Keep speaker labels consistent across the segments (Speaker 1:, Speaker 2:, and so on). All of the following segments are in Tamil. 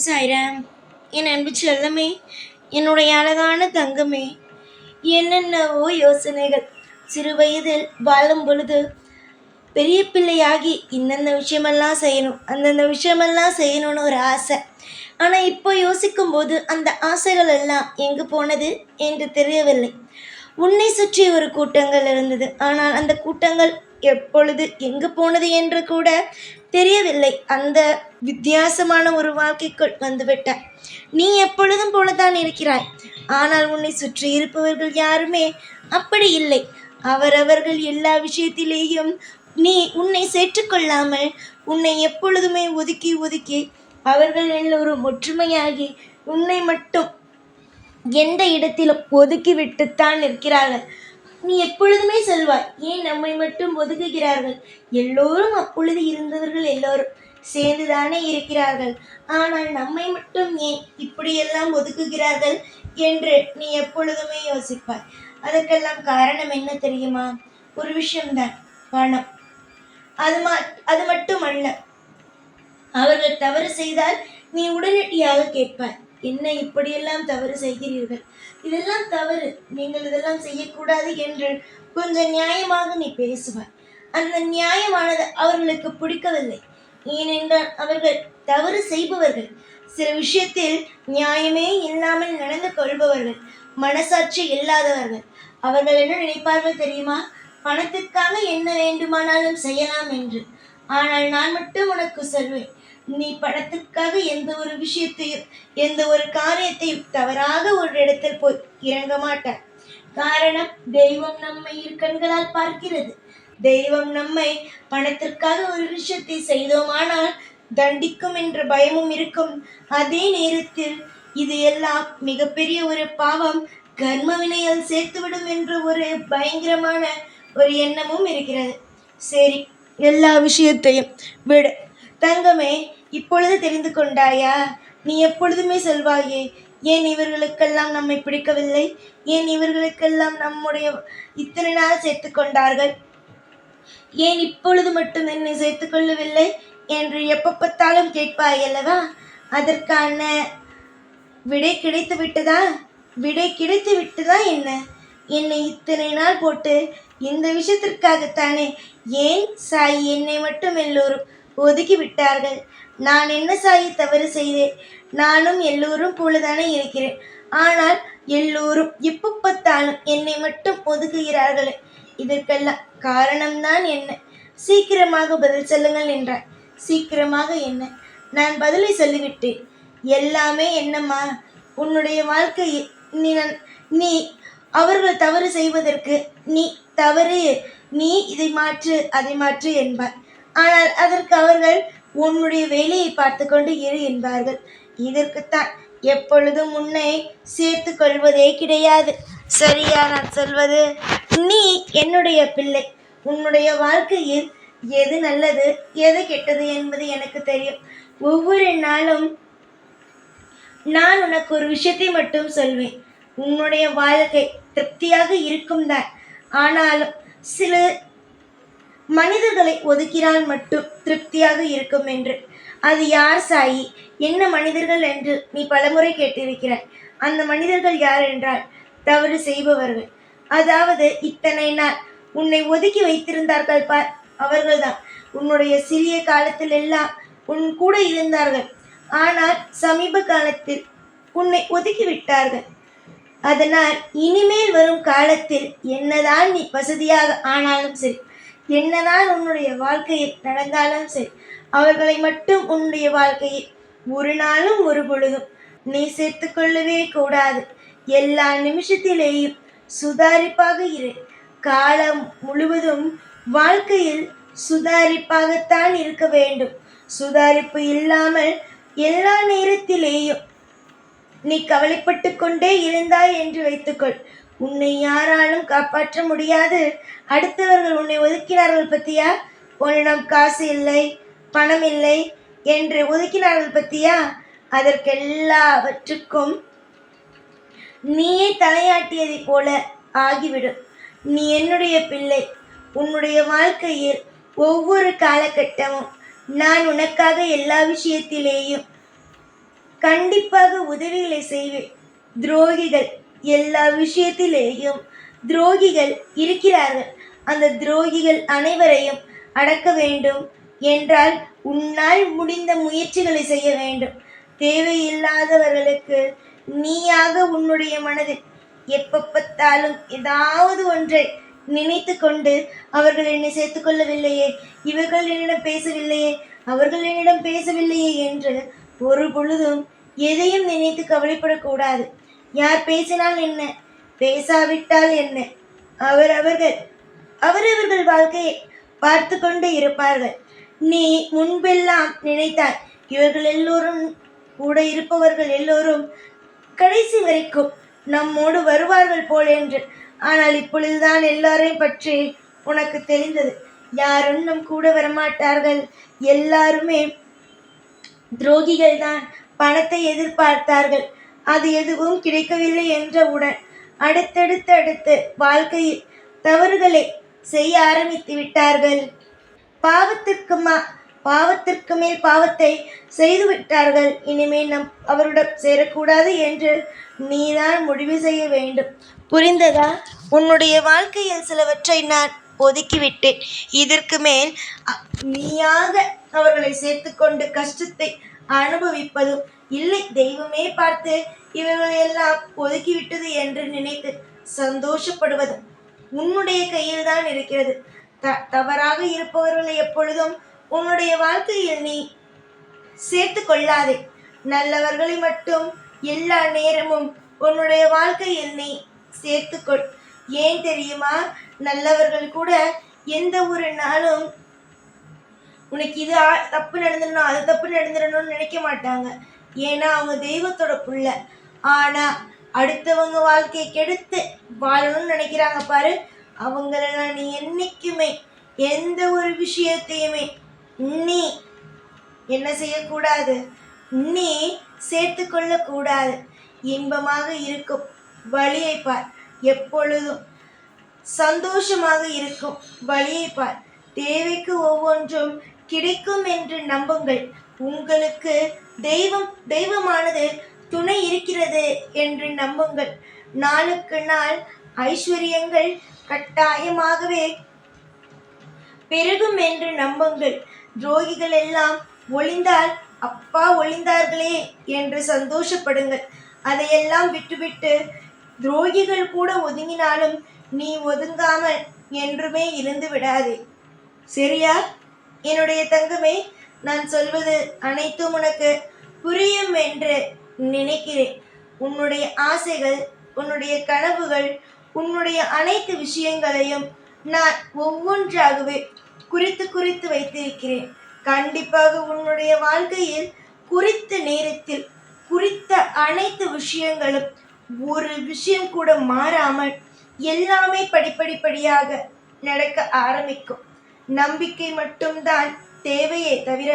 Speaker 1: சாய்ராம். என் அன்பு செல்லமே, என்னுடைய அழகான தங்கமே, என்னென்னவோ யோசனைகள். சிறு வயதில் வாழும் பொழுது பெரிய பிள்ளையாகி இந்தந்த விஷயமெல்லாம் செய்யணும், அந்தந்த விஷயமெல்லாம் செய்யணும்னு ஒரு ஆசை. ஆனால் இப்போ யோசிக்கும் போது அந்த ஆசைகள் எல்லாம் எங்கு போனது என்று தெரியவில்லை. உன்னை சுற்றி ஒரு கூட்டங்கள் இருந்தது, ஆனால் அந்த கூட்டங்கள் எப்பொழுது எங்கு போனது என்று கூட தெரியவில்லை. அந்த வித்தியாசமான ஒரு வாழ்க்கைக்குள் வந்துவிட்டாய். நீ எப்பொழுதும் போலதான் இருக்கிறாய், ஆனால் உன்னை சுற்றி இருப்பவர்கள் யாருமே அப்படி இல்லை. அவரவர்கள் எல்லா விஷயத்திலேயும் நீ உன்னை சேர்த்துக்கொள்ளாமல் உன்னை எப்பொழுதுமே ஒதுக்கி ஒதுக்கி அவர்கள் எல்லோரும் ஒற்றுமையாகி உன்னை மட்டும் எந்த இடத்திலும் ஒதுக்கி விட்டுத்தான் இருக்கிறார்கள். நீ எப்பொழுதுமே சொல்வாய், ஏன் நம்மை மட்டும் ஒதுக்குகிறார்கள்? எல்லோரும் அப்பொழுது இருந்தவர்கள் எல்லோரும் சேர்ந்துதானே இருக்கிறார்கள், ஆனால் நம்மை மட்டும் ஏன் இப்படியெல்லாம் ஒதுக்குகிறார்கள் என்று நீ எப்பொழுதுமே யோசிப்பாய். அதற்கெல்லாம் காரணம் என்ன தெரியுமா? ஒரு விஷயம்தான், பணம். அது மட்டுமல்ல, அவர்கள் தவறு செய்தால் நீ உடனடியாக கேட்பாய், என்ன இப்படியெல்லாம் தவறு செய்கிறீர்கள், இதெல்லாம் தவறு, நீங்கள் இதெல்லாம் செய்யக்கூடாது என்று கொஞ்சம் நியாயமாக நீ பேசுவாய். அந்த நியாயமானது அவர்களுக்கு பிடிக்கவில்லை. ஏனென்றால் அவர்கள் தவறு செய்பவர்கள், சில விஷயத்தில் நியாயமே இல்லாமல் நடந்து கொள்பவர்கள், மனசாட்சி இல்லாதவர்கள். அவர்கள் என்ன நினைப்பார்கள் தெரியுமா? பணத்திற்காக என்ன வேண்டுமானாலும் செய்யலாம் என்று. ஆனால் நான் மட்டும் உனக்கு சொல்வேன், நீ பணத்திற்காக எந்த ஒரு விஷயத்தையும் எந்த ஒரு காரியத்தையும் தவறாக ஒரு இடத்தில் போய் இறங்க மாட்டார். காரணம், தெய்வம் நம்மை இரு கண்களால் பார்க்கிறது. தெய்வம் நம்மை பணத்திற்காக ஒரு விஷயத்தை செய்தோமானால் தண்டிக்கும் என்ற பயமும் இருக்கும். அதே நேரத்தில் இது எல்லாம் மிகப்பெரிய ஒரு பாவம், கர்ம வினையில் சேர்த்துவிடும் என்ற ஒரு பயங்கரமான ஒரு எண்ணமும் இருக்கிறது. சரி, எல்லா விஷயத்தையும் விடு தங்கமே. இப்பொழுது தெரிந்து கொண்டாயா? நீ எப்பொழுதுமே சொல்வாயே, ஏன் இவர்களுக்கெல்லாம் நம்மை பிடிக்கவில்லை, ஏன் இவர்களுக்கெல்லாம் நம்முடைய இத்தனை நாள் சேர்த்து கொண்டார்கள், ஏன் இப்பொழுது மட்டும் என்னை சேர்த்து கொள்ளவில்லை என்று எப்ப பார்த்தாலும் கேட்பாய் அல்லவா? அதற்கான விடை கிடைத்து விட்டதா? விடை கிடைத்து விட்டதா என்ன? என்னை இத்தனை நாள் போட்டு இந்த விஷயத்திற்காகத்தானே ஏன் சாய் என்னை மட்டும் எல்லோரும் ஒதுக்கி விட்டார்கள்? நான் என்ன சாய் தவறு செய்தேன்? நானும் எல்லோரும் போலதானே இருக்கிறேன், ஆனால் எல்லோரும் எப்போ பார்த்தாலும் என்னை மட்டும் ஒதுக்குகிறார்களே, இதற்கெல்லாம் காரணம்தான் என்ன? சீக்கிரமாக பதில் சொல்லுங்கள் என்றார். சீக்கிரமாக என்ன? நான் பதிலை சொல்லிவிட்டேன். எல்லாமே என்னம்மா, உன்னுடைய வாழ்க்கையை நீ அவர்கள் தவறு செய்வதற்கு நீ தவறு, நீ இதை மாற்று அதை மாற்று என்பார். ஆனால் அதற்கு அவர்கள் உன்னுடைய வேலையை பார்த்து கொண்டு இரு என்பார்கள். இதற்குத்தான் எப்பொழுதும் உன்னை சேர்த்து கொள்வதே கிடையாது. சரியா நான் சொல்வது? நீ என்னுடைய பிள்ளை. உன்னுடைய வாழ்க்கையில் எது நல்லது எது கெட்டது என்பது எனக்கு தெரியும். ஒவ்வொரு நாளும் நான் உனக்கு ஒரு விஷயத்தை மட்டும் சொல்வேன், உன்னுடைய வாழ்க்கை திருப்தியாக இருக்கும் தான். ஆனாலும் சில மனிதர்களை ஒதுக்கினால் மட்டும் திருப்தியாக இருக்கும் என்று. அது யார் சாயி? என்ன மனிதர்கள் என்று நீ பலமுறை கேட்டிருக்கிறாய். அந்த மனிதர்கள் யார் என்றால் தவறு செய்பவர்கள். அதாவது இத்தனை நாள் உன்னை ஒதுக்கி வைத்திருந்தார்கள் பார், அவர்கள்தான். உன்னுடைய சிறிய காலத்தில் எல்லாம் உன் கூட இருந்தார்கள், ஆனால் சமீப காலத்தில் உன்னை ஒதுக்கி விட்டார்கள். அதனால் இனிமேல் வரும் காலத்தில் என்னதான் நீ வசதியாக ஆனாலும் சரி, என்னதான் உன்னுடைய வாழ்க்கையில் நடந்தாலும் சரி, அவர்களை மட்டும் உன்னுடைய வாழ்க்கையில் ஒரு நாளும் ஒரு பொழுதும் நீ சேர்த்து கொள்ளவே கூடாது. எல்லா நிமிஷத்திலேயும் சுதாரிப்பாக இரு. காலம் முழுவதும் வாழ்க்கையில் சுதாரிப்பாகத்தான் இருக்க வேண்டும். சுதாரிப்பு இல்லாமல் எல்லா நேரத்திலேயும் நீ கவலைப்பட்டு கொண்டே இருந்தாய் என்று வைத்துக்கொள், உன்னை யாராலும் காப்பாற்ற முடியாது. அடுத்தவர்கள் உன்னை ஒதுக்கினார்கள் பத்தியா? உன்னிடம் காசு இல்லை, பணம் இல்லை என்று ஒதுக்கினார்கள் பத்தியா? அதற்கெல்லாவற்றுக்கும் நீயே தலையாட்டியதை போல ஆகிவிடும். நீ என்னுடைய பிள்ளை. உன்னுடைய வாழ்க்கையில் ஒவ்வொரு காலகட்டமும் நான் உனக்காக எல்லா விஷயத்திலேயும் கண்டிப்பாக உதவிகளை செய்வேன். துரோகிகள் எல்லா விஷயத்திலேயும் துரோகிகள் இருக்கிறார்கள். அந்த துரோகிகள் அனைவரையும் அடக்க வேண்டும் என்றால் உன்னால் முடிந்த முயற்சிகளை செய்ய வேண்டும். தேவையில்லாதவர்களுக்கு நீயாக உன்னுடைய மனதில் எப்ப பார்த்தாலும் ஏதாவது ஒன்றை நினைத்து கொண்டு அவர்கள் என்னை சேர்த்துக் கொள்ளவில்லையே, இவர்கள் என்னிடம் பேசவில்லையே, அவர்கள் என்னிடம் பேசவில்லையே என்று ஒரு பொழுதும் எதையும் நினைத்து கவலைப்படக்கூடாது. யார் பேசினால் என்ன, பேசாவிட்டால் என்ன, அவரவர்கள் வாழ்க்கையை பார்த்து கொண்டு இருப்பார்கள். நீ முன்பெல்லாம் நினைத்தாய் இவர்கள் எல்லோரும், கூட இருப்பவர்கள் எல்லோரும் கடைசி வரைக்கும் நம்மோடு வருவார்கள் போல் என்று. ஆனால் இப்பொழுதுதான் எல்லாரையும் பற்றி உனக்கு தெரிந்தது. யாரும் நம் கூட வரமாட்டார்கள். எல்லாருமே துரோகிகள் தான். பணத்தை எதிர்பார்த்தார்கள், அது எதுவும் கிடைக்கவில்லை என்றவுடன் அடுத்தடுத்து வாழ்க்கையில் தவறுகளை செய்ய ஆரம்பித்து விட்டார்கள். பாவத்திற்கு மேல் பாவத்தை செய்து விட்டார்கள். இனிமேல் நம் அவருடன் சேரக்கூடாது என்று நீதான் முடிவு செய்ய வேண்டும். புரிந்ததா? உன்னுடைய வாழ்க்கையில் சிலவற்றை நான் ஒதுக்கிவிட்டேன். இதற்கு மேல் நீயாக அவர்களை சேர்த்துக்கொண்டு கஷ்டத்தை அனுபவிப்பதும் இல்லை. தெய்வமே பார்த்து இவர்கள் எல்லாம் ஒதுக்கிவிட்டது என்று நினைத்து சந்தோஷப்படுவதும் உன்னுடைய கையில் தான் இருக்கிறது. தவறாக இருப்பவர்களை எப்பொழுதும் உன்னுடைய வாழ்க்கையில் நீ சேர்த்து கொள்ளாதே. நல்லவர்களை மட்டும் எல்லா நேரமும் உன்னுடைய வாழ்க்கையில் நீ சேர்த்துக்கொள். ஏன் தெரியுமா? நல்லவர்கள் கூட எந்த ஒரு நாளும் உனக்கு இது தப்பு நடந்துடணும், அது தப்பு நடந்துடணும்னு நினைக்க மாட்டாங்க. ஏன்னா அவங்க தெய்வத்தோட புள்ள. ஆனா அடுத்தவங்க வாழ்க்கையை கெடுத்து வாழணும்னு நினைக்கிறாங்க பாரு, அவங்களெல்லாம் நீ என்னைக்குமே எந்த ஒரு விஷயத்தையுமே நீ என்ன செய்யக்கூடாது, நீ சேர்த்து கொள்ளக்கூடாது. இன்பமாக இருக்கும் வழியை பார். எப்பொழுதும் சந்தோஷமாக இருக்கும் வழியை பார். தேவைக்கு ஒவ்வொன்றும் கிடைக்கும் என்று நம்புங்கள். உங்களுக்கு தெய்வமானது துணை இருக்கிறது என்று நம்புங்கள். நாளுக்கு நாள் ஐஸ்வர்யங்கள் கட்டாயமாகவே பெருகும் என்று நம்புங்கள். துரோகிகள் எல்லாம் ஒளிந்தால் அப்பா ஒளிந்தார்களே என்று சந்தோஷப்படுங்கள். அதையெல்லாம் விட்டுவிட்டு துரோகிகள் கூட ஒதுங்கினாலும் நீ ஒதுங்காமல் என்றுமே இருந்து விடாதே. சரியா என்னுடைய தங்கமே? நான் சொல்வது அனைத்தும் உனக்கு புரியும் என்று நினைக்கிறேன். உன்னுடைய ஆசைகள், உன்னுடைய கனவுகள், உன்னுடைய அனைத்து விஷயங்களையும் நான் ஒவ்வொன்றாகவே குறித்து வைத்திருக்கிறேன். கண்டிப்பாக உன்னுடைய வாழ்க்கையில் குறித்த நேரத்தில் குறித்த அனைத்து விஷயங்களும் ஒரு விஷயம் கூட மாறாமல் எல்லாமே படிப்படியாக நடக்க ஆரம்பிக்கும். நம்பிக்கை மட்டும்தான் தேவையே தவிர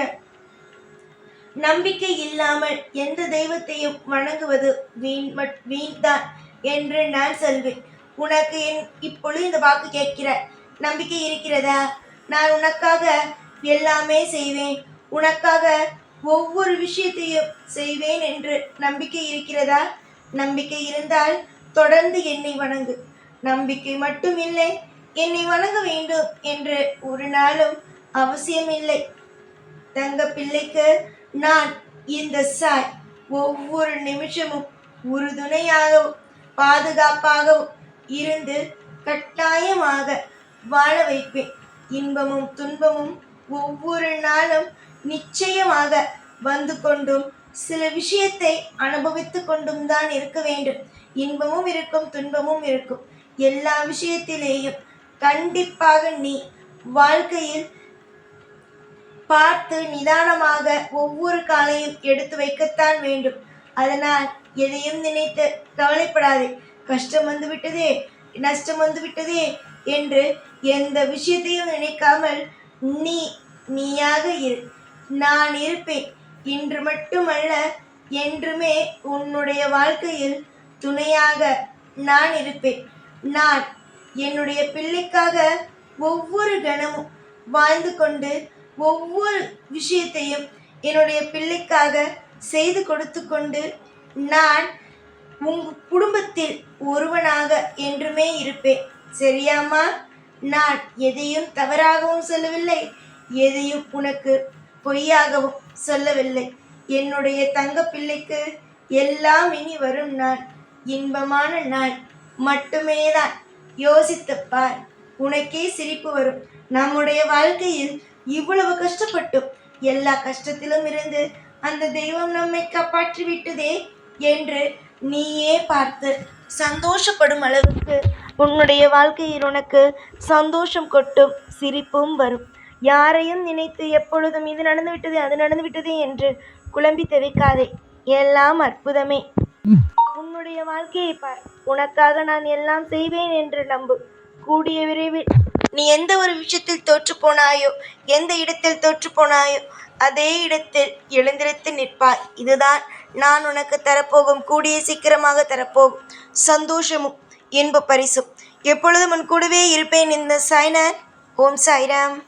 Speaker 1: நம்பிக்கை இல்லாமல் எந்த தெய்வத்தையும் வணங்குவது வீண் தான் என்று நான் சொல்வேன். உனக்கு இப்பொழுது இந்த வாக்கு கேட்கிற நம்பிக்கை இருக்கிறதா? நான் உனக்காக எல்லாமே செய்வேன், உனக்காக ஒவ்வொரு விஷயத்தையும் செய்வேன் என்று நம்பிக்கை இருக்கிறதா? நம்பிக்கை இருந்தால் தொடர்ந்து என்னை வணங்கு. நம்பிக்கை மட்டும் இல்லை, என்னை வணங்க வேண்டும் என்று ஒரு நாளும் அவசியம் இல்லை. தங்க பிள்ளைக்கு நான் இந்த சாய் ஒவ்வொரு நிமிஷமும் உறுதுணையாகவும் பாதுகாப்பாகவும் இருந்து கட்டாயமாக வாழ வைப்பேன். இன்பமும் துன்பமும் ஒவ்வொரு நாளும் நிச்சயமாக வந்து கொண்டும் சில விஷயத்தை அனுபவித்து கொண்டும் தான் இருக்க வேண்டும். இன்பமும் இருக்கும், துன்பமும் இருக்கும். எல்லா விஷயத்திலேயும் கண்டிப்பாக நீ வாழ்க்கையில் பார்த்து நிதானமாக ஒவ்வொரு காலையும் எடுத்து வைக்கத்தான் வேண்டும். அதனால் எதையும் நினைத்து கவலைப்படாதே. கஷ்டம் வந்து விட்டதே, நஷ்டம் வந்து விட்டதே என்று எந்த விஷயத்தையும் நினைக்காமல் நீயாக இரு. நான் இருப்பேன். இன்று மட்டுமல்ல, என்றுமே உன்னுடைய வாழ்க்கையில் துணையாக நான் இருப்பேன். நான் என்னுடைய பிள்ளைக்காக ஒவ்வொரு கணமும் வாழ்ந்து கொண்டு ஒவ்வொரு விஷயத்தையும் என்னுடைய பிள்ளைக்காக செய்து கொடுத்து கொண்டு நான் உங்க குடும்பத்தில் ஒருவனாக என்றுமே இருப்பேன். சரியாம்மா? நான் எதையும் தவறாகவும் சொல்லவில்லை, எதையும் உனக்கு பொய்யாகவும் சொல்லவில்லை. என்னுடைய தங்க பிள்ளைக்கு எல்லாம் இனி வரும் நாள் இன்பமான நாள் மட்டுமேதான். யோசித்துப் பார், உனக்கே சிரிப்பு வரும். நம்முடைய வாழ்க்கையில் இவ்வளவு கஷ்டப்பட்டும் எல்லா கஷ்டத்திலும் இருந்து அந்த தெய்வம் நம்மை காப்பாற்றி விட்டதே என்று நீயே பார்த்து சந்தோஷப்படும் அளவுக்கு உன்னுடைய வாழ்க்கையில் உனக்கு சந்தோஷம் கொட்டும், சிரிப்பும் வரும். யாரையும் நினைத்து எப்பொழுதும் இது நடந்துவிட்டது அது நடந்துவிட்டது என்று குழம்பி தவிக்காதே. எல்லாம் அற்புதமே. உன்னுடைய வாழ்க்கையை பார். உனக்காக நான் எல்லாம் செய்வேன் என்று நம்பு. கூடிய விரைவில் நீ எந்த ஒரு விஷயத்தில் தோற்று போனாயோ, எந்த இடத்தில் தோற்று போனாயோ, அதே இடத்தில் எழுந்திருத்து நிற்பாய். இதுதான் நான் உனக்கு தரப்போகும், கூடிய சீக்கிரமாக தரப்போகும் சந்தோஷமும் இன்ப பரிசும். எப்பொழுதும் உன் கூடவே இருப்பேன். இந்த சாய்நாத். ஓம் சாய்ராம்.